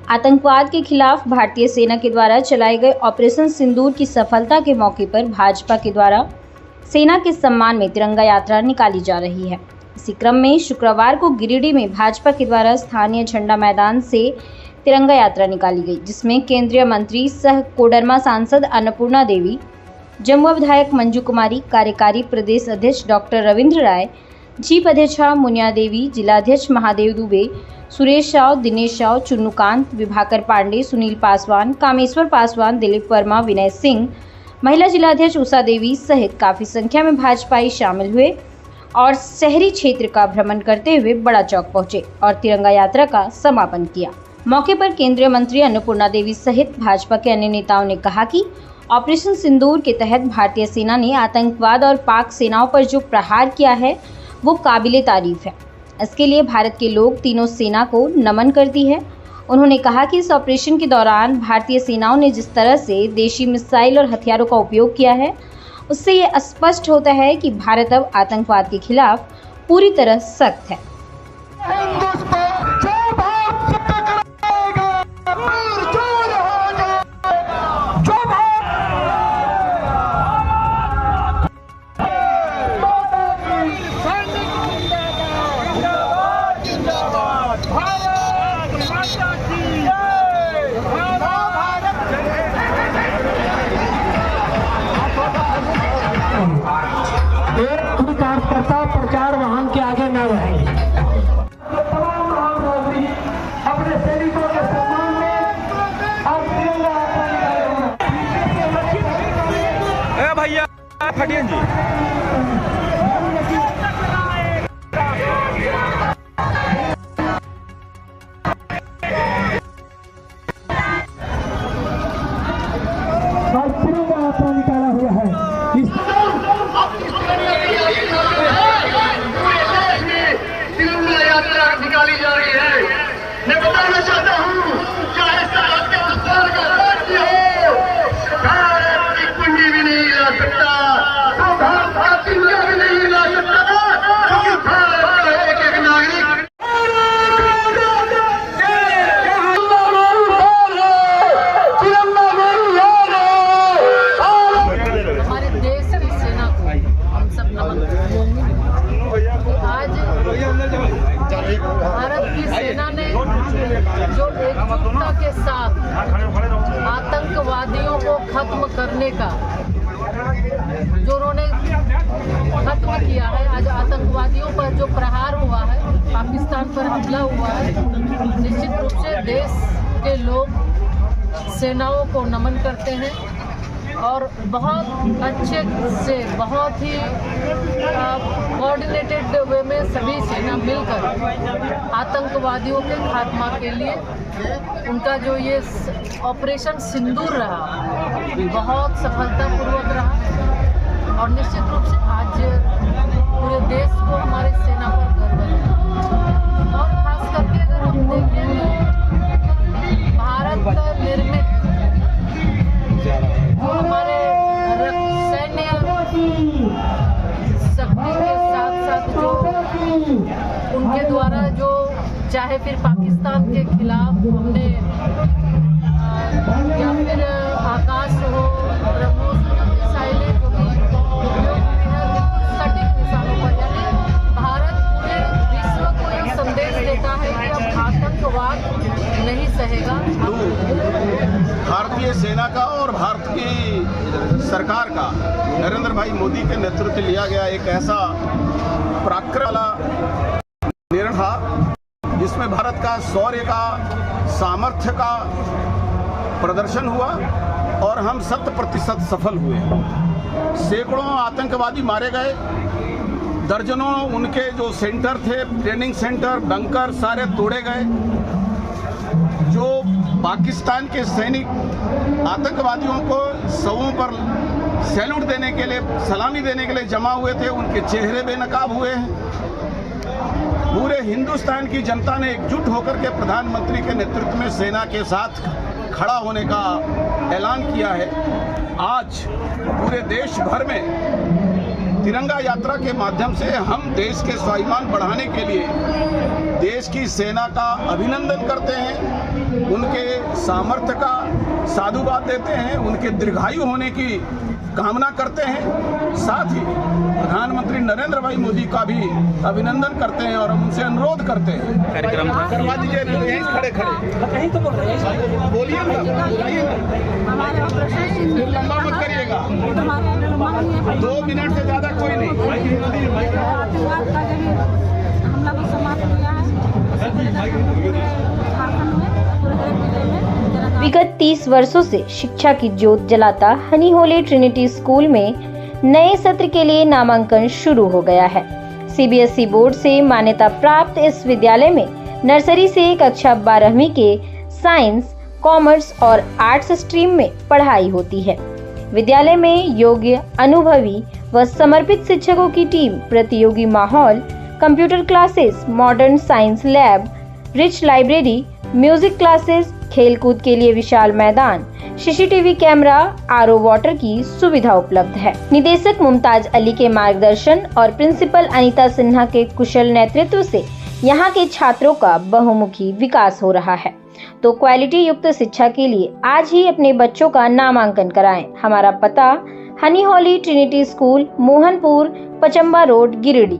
आतंकवाद के खिलाफ भारतीय सेना के द्वारा चलाए गए ऑपरेशन सिंदूर की सफलता के मौके पर भाजपा के द्वारा सेना के सम्मान में तिरंगा यात्रा निकाली जा रही है। इसी क्रम में शुक्रवार को गिरिडीह में भाजपा के द्वारा स्थानीय झंडा मैदान से तिरंगा यात्रा निकाली गई, जिसमें केंद्रीय मंत्री सह कोडरमा सांसद अन्नपूर्णा देवी, जमुआ विधायक मंजू कुमारी, कार्यकारी प्रदेश अध्यक्ष डॉक्टर रविंद्र राय, जीप अध्यक्षा मुनिया देवी, जिलाध्यक्ष महादेव दुबे, सुरेश राव, दिनेश राव, चुन्नूकांत, विभाकर पांडे, सुनील पासवान, कामेश्वर पासवान, दिलीप वर्मा, विनय सिंह, महिला जिलाध्यक्ष उषा देवी सहित काफी संख्या में भाजपाई शामिल हुए और शहरी क्षेत्र का भ्रमण करते हुए बड़ा चौक पहुंचे और तिरंगा यात्रा का समापन किया। मौके पर केंद्रीय मंत्री अन्नपूर्णा देवी सहित भाजपा के अन्य नेताओं ने कहा कि ऑपरेशन सिंदूर के तहत भारतीय सेना ने आतंकवाद और पाक सेनाओं पर जो प्रहार किया है वो काबिले तारीफ है। इसके लिए भारत के लोग तीनों सेना को नमन करती है। उन्होंने कहा कि इस ऑपरेशन के दौरान भारतीय सेनाओं ने जिस तरह से देशी मिसाइल और हथियारों का उपयोग किया है, उससे ये स्पष्ट होता है कि भारत अब आतंकवाद के खिलाफ पूरी तरह सख्त है। कार्यकर्ता प्रचार वाहन के आगे न रहें। तमाम रामनगरी अपने सैनिकों के सम्मान में अब तिरंगा भैया फटियन जी तिरंगा यात्रा निकाला हुआ है। तिरंगा यात्रा निकाली जा रही है। मैं बताना चाहता हूँ, चाहे सरहद के उस पार का राज्य हो, भारत की कुंडी भी नहीं हिला सकता, तो भारत दुनिया भी नहीं हिला सकता, क्योंकि भारत का एक एक नागरिक हमारे देश की सेना को हम सब नमन करते हैं। आज भारत की सेना ने जो एकजुटता के साथ आतंकवादियों को खत्म करने का जो उन्होंने खत्म किया है, आज आतंकवादियों पर जो प्रहार हुआ है, पाकिस्तान पर हमला हुआ है, निश्चित रूप से देश के लोग सेनाओं को नमन करते हैं और बहुत अच्छे से, बहुत ही कोऑर्डिनेटेड वे में सभी सेना मिलकर आतंकवादियों के खात्मा के लिए उनका जो ये ऑपरेशन सिंदूर रहा, बहुत सफलतापूर्वक रहा और निश्चित रूप से आज पूरे देश को हमारे सेना पर गर्व है। और खास करके अगर हम देखें भारत निर्मित जो हमारे सैन्य शक्ति के साथ साथ जो उनके द्वारा जो चाहे फिर पाकिस्तान के खिलाफ हमने या फिर आकाश हो, ब्रह्मोस मिसाइलें जो भी सटीक निशानों पर, यानी भारत पूरे विश्व को ये संदेश देता है कि अब आतंकवाद नहीं सहेगा। भारतीय सेना का और भारत की सरकार का नरेंद्र भाई मोदी के नेतृत्व लिया गया एक ऐसा पराक्रम वाला निर्णय था जिसमें भारत का शौर्य का, सामर्थ्य का प्रदर्शन हुआ और हम 100% सफल हुए। सैकड़ों आतंकवादी मारे गए, दर्जनों उनके जो सेंटर थे, ट्रेनिंग सेंटर, बंकर सारे तोड़े गए। जो पाकिस्तान के सैनिक आतंकवादियों को शवों पर सैल्यूट देने के लिए, सलामी देने के लिए जमा हुए थे, उनके चेहरे बेनकाब हुए हैं। पूरे हिंदुस्तान की जनता ने एकजुट होकर के प्रधानमंत्री के नेतृत्व में सेना के साथ खड़ा होने का ऐलान किया है। आज पूरे देश भर में तिरंगा यात्रा के माध्यम से हम देश के स्वाभिमान बढ़ाने के लिए देश की सेना का अभिनंदन करते हैं, उनके सामर्थ्य का साधुवाद देते हैं, उनके दीर्घायु होने की कामना करते हैं। साथ ही प्रधानमंत्री नरेंद्र भाई मोदी का भी अभिनंदन करते हैं और हम उनसे अनुरोध करते हैं। कार्यक्रम करवा दीजिए, यहीं खड़े कहीं तो बोल रहे हैं, बोलिए ना, बोलिए ना, लंबा मत करिएगा, 2 मिनट से ज़्यादा कोई नहीं। विगत 30 वर्षों से शिक्षा की ज्योत जलाता हनी होली ट्रिनिटी स्कूल में नए सत्र के लिए नामांकन शुरू हो गया है। सीबीएसई बोर्ड से मान्यता प्राप्त इस विद्यालय में नर्सरी से कक्षा 12वीं के साइंस, कॉमर्स और आर्ट्स स्ट्रीम में पढ़ाई होती है। विद्यालय में योग्य, अनुभवी व समर्पित शिक्षकों की टीम, प्रतियोगी माहौल, computer classes, modern science lab, rich library, music classes, खेलकूद के लिए विशाल मैदान, सीसीटीवी कैमरा, आरओ वाटर की सुविधा उपलब्ध है। निदेशक मुमताज अली के मार्गदर्शन और प्रिंसिपल अनीता सिन्हा के कुशल नेतृत्व से यहाँ के छात्रों का बहुमुखी विकास हो रहा है। तो क्वालिटी युक्त शिक्षा के लिए आज ही अपने बच्चों का नामांकन कराएं। हमारा पता Honey Holi Trinity school, Mohanpur, Pachamba road, Giridih.